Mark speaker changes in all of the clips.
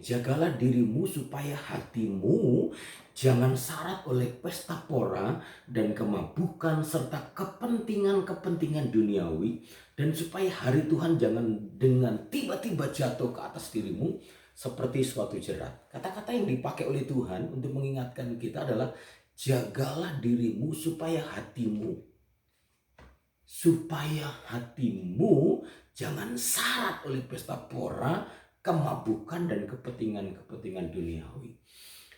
Speaker 1: jagalah dirimu supaya hatimu jangan syarat oleh pesta pora dan kemabukan serta kepentingan-kepentingan duniawi, dan supaya hari Tuhan jangan dengan tiba-tiba jatuh ke atas dirimu seperti suatu jerat. Kata-kata yang dipakai oleh Tuhan untuk mengingatkan kita adalah jagalah dirimu supaya hatimu jangan syarat oleh pesta pora, kemabukan dan kepentingan-kepentingan duniawi.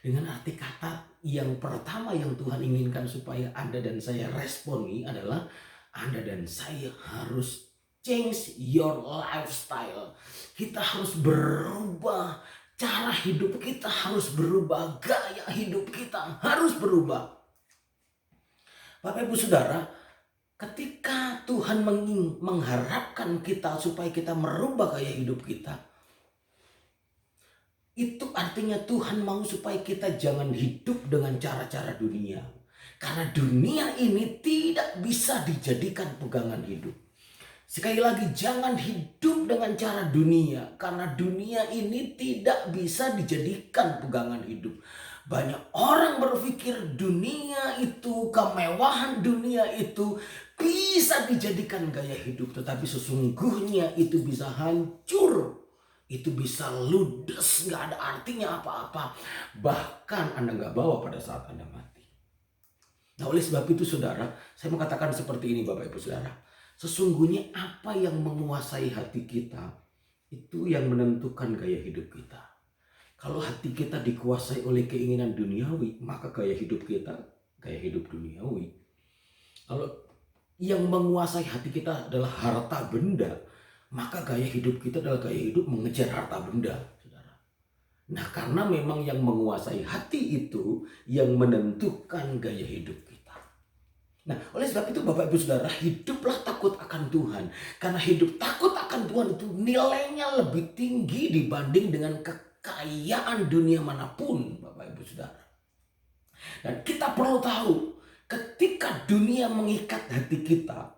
Speaker 1: Dengan arti kata yang pertama yang Tuhan inginkan supaya Anda dan saya responi adalah Anda dan saya harus change your lifestyle. Kita harus berubah, cara hidup kita harus berubah, gaya hidup kita harus berubah. Bapak Ibu Saudara, ketika Tuhan mengharapkan kita supaya kita merubah gaya hidup kita, itu artinya Tuhan mau supaya kita jangan hidup dengan cara-cara dunia. Karena dunia ini tidak bisa dijadikan pegangan hidup. Sekali lagi, jangan hidup dengan cara dunia. Karena dunia ini tidak bisa dijadikan pegangan hidup. Banyak orang berpikir dunia itu, kemewahan dunia itu bisa dijadikan gaya hidup. Tetapi sesungguhnya itu bisa hancur. Itu bisa ludes, gak ada artinya apa-apa. Bahkan Anda gak bawa pada saat Anda mati. Nah, oleh sebab itu saudara, saya mau katakan seperti ini Bapak Ibu Saudara. Sesungguhnya apa yang menguasai hati kita, itu yang menentukan gaya hidup kita. Kalau hati kita dikuasai oleh keinginan duniawi, maka gaya hidup kita gaya hidup duniawi. Kalau yang menguasai hati kita adalah harta benda, maka gaya hidup kita adalah gaya hidup mengejar harta benda, saudara. Nah, karena memang yang menguasai hati itu yang menentukan gaya hidup kita. Nah, oleh sebab itu Bapak Ibu Saudara, hiduplah takut akan Tuhan. Karena hidup takut akan Tuhan itu nilainya lebih tinggi dibanding dengan kekayaan dunia manapun, Bapak Ibu Saudara. Dan kita perlu tahu, ketika dunia mengikat hati kita,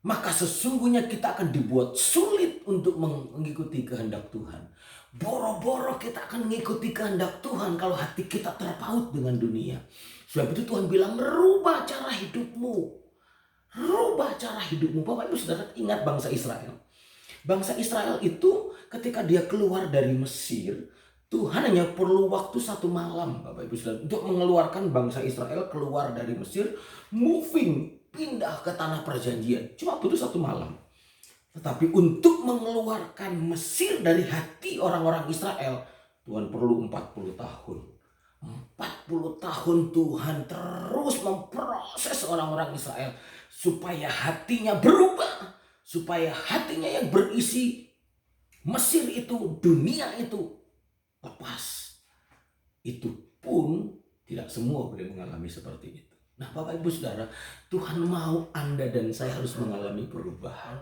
Speaker 1: maka sesungguhnya kita akan dibuat sulit untuk mengikuti kehendak Tuhan. Boro-boro kita akan mengikuti kehendak Tuhan kalau hati kita terpaut dengan dunia. Sebab itu Tuhan bilang, rubah cara hidupmu. Rubah cara hidupmu. Bapak Ibu Saudara, ingat bangsa Israel. Bangsa Israel itu ketika dia keluar dari Mesir, Tuhan hanya perlu waktu 1 malam, Bapak Ibu Saudara, untuk mengeluarkan bangsa Israel keluar dari Mesir, pindah ke tanah perjanjian. Cuma butuh 1 malam. Tetapi untuk mengeluarkan Mesir dari hati orang-orang Israel, Tuhan perlu 40 tahun. 40 tahun Tuhan terus memproses orang-orang Israel supaya hatinya berubah. Supaya hatinya yang berisi Mesir itu, dunia itu lepas. Itu pun tidak semua boleh mengalami seperti itu. Nah, Bapak Ibu Saudara, Tuhan mau Anda dan saya harus mengalami perubahan.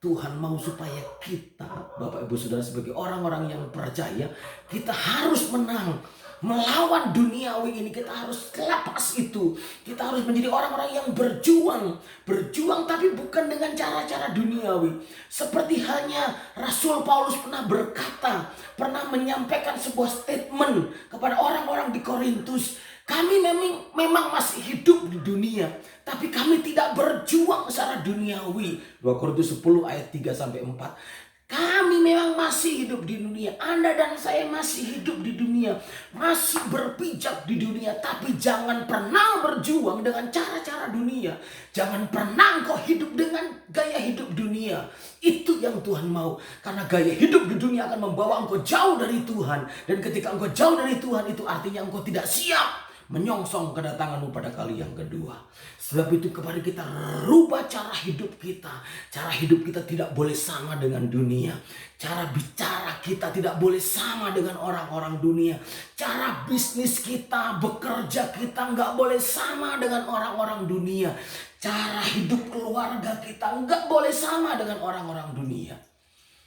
Speaker 1: Tuhan mau supaya kita, Bapak Ibu Saudara, sebagai orang-orang yang percaya, kita harus menang. Melawan duniawi ini, kita harus lepas itu. Kita harus menjadi orang-orang yang berjuang. Berjuang tapi bukan dengan cara-cara duniawi. Seperti hanya Rasul Paulus pernah berkata, pernah menyampaikan sebuah statement kepada orang-orang di Korintus. Kami memang masih hidup di dunia, tapi kami tidak berjuang secara duniawi. 2 Korintus 10 ayat 3-4. Kami memang masih hidup di dunia. Anda dan saya masih hidup di dunia. Masih berpijak di dunia. Tapi jangan pernah berjuang dengan cara-cara dunia. Jangan pernah engkau hidup dengan gaya hidup dunia. Itu yang Tuhan mau. Karena gaya hidup di dunia akan membawa engkau jauh dari Tuhan. Dan ketika engkau jauh dari Tuhan, itu artinya engkau tidak siap menyongsong kedatanganmu pada kali yang kedua. Sebab itu kepada kita rubah cara hidup kita. Cara hidup kita tidak boleh sama dengan dunia. Cara bicara kita tidak boleh sama dengan orang-orang dunia. Cara bisnis kita, bekerja kita nggak boleh sama dengan orang-orang dunia. Cara hidup keluarga kita nggak boleh sama dengan orang-orang dunia.